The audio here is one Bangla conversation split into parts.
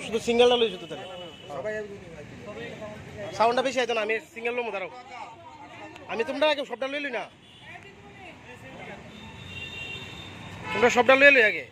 শুধু সিঙ্গেলটা লইছো তো তাহলে সাউন্ডটা বেশি আইতো না আমি সিঙ্গেল লোমো দাঁড়াও আমি তোমরা আগে সবটা লইলি না তোমরা সবটা লই আগে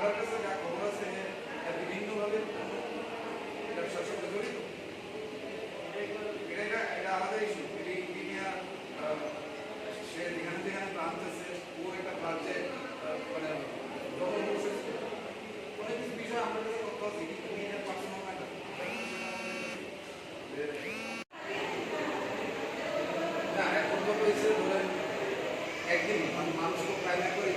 আমার কাছে যা খবর আছে বিভিন্নভাবে ব্যবসার সাথে জড়িত এটা আলাদা ইস্যু ইঞ্জিনিয়ার সে যেখানে যেখানে প্রান্ত আছে ও একটা প্রান্তে মানে দখল বসেছে অনেক কিছু বিষয় আমার কাছে তথ্য আছে কিন্তু এটা পার্সোনাল ম্যাটার না এখন তো হয়েছে ধরেন একদিন মানুষকে প্রায় করে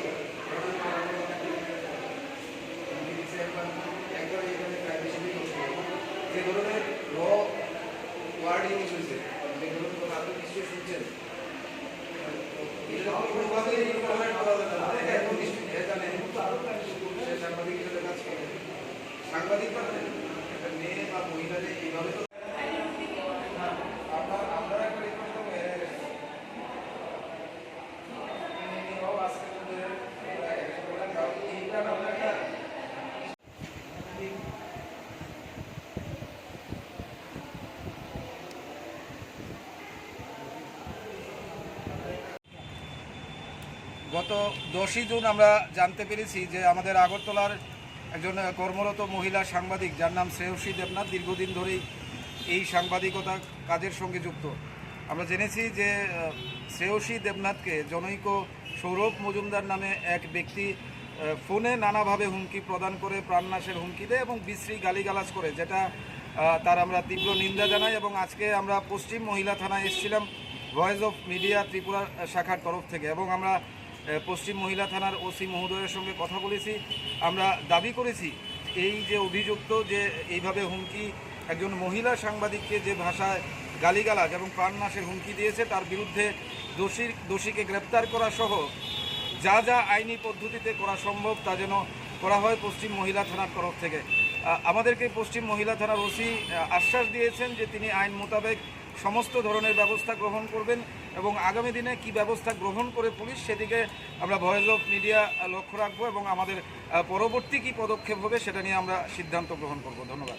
যে ধরনের র ওয়ার্ড ইউজ হয়েছে যে ধরনের কথা আপনি নিশ্চয়ই শুনছেন সাংবাদিক হিসেবে কাজ করে সাংবাদিক মানে একটা মেয়ে বা মহিলাদের এইভাবে তো আপনারা একটা রিকোয়েস্ট করবো গত 10ই জুন আমরা জানতে পেরেছি যে আমাদের আগরতলার একজন কর্মরত মহিলা সাংবাদিক যার নাম শ্রেয়সী দেবনাথ দীর্ঘদিন ধরেই এই সাংবাদিকতা কাজের সঙ্গে যুক্ত। আমরা জেনেছি যে শ্রেয়সী দেবনাথকে জনৈক সৌরভ মজুমদার নামে এক ব্যক্তি ফোনে নানাভাবে হুমকি প্রদান করে প্রাণনাশের হুমকি দেয় এবং বিশ্রী গালিগালাজ করে, যেটা তার আমরা তীব্র নিন্দা জানাই। এবং আজকে আমরা পশ্চিম মহিলা থানায় এসেছিলাম ভয়েস অফ মিডিয়া ত্রিপুরা শাখার তরফ থেকে এবং আমরা পশ্চিম মহিলা থানার ওসি মহোদয়ের সঙ্গে কথা বলেছি। আমরা দাবি করেছি এই যে অভিযুক্ত যে এইভাবে হুমকি একজন মহিলা সাংবাদিককে যে ভাষায় গালিগালাজ এবং প্রাণনাশের হুমকি দিয়েছে তার বিরুদ্ধে দোষীকে গ্রেপ্তার করা সহ যা যা আইনি পদ্ধতিতে করা সম্ভব তা যেন করা হয় পশ্চিম মহিলা থানার তরফ থেকে। আমাদেরকে পশ্চিম মহিলা থানার ওসি আশ্বাস দিয়েছেন যে তিনি আইন মোতাবেক সমস্ত ধরনের ব্যবস্থা গ্রহণ করবেন এবং আগামী দিনে কি ব্যবস্থা গ্রহণ করে পুলিশ সেদিকে আমরা ভয়েস অফ মিডিয়া লক্ষ্য রাখবো এবং আমাদের পরবর্তী কী পদক্ষেপ হবে সেটা নিয়ে আমরা সিদ্ধান্ত গ্রহণ করব। ধন্যবাদ।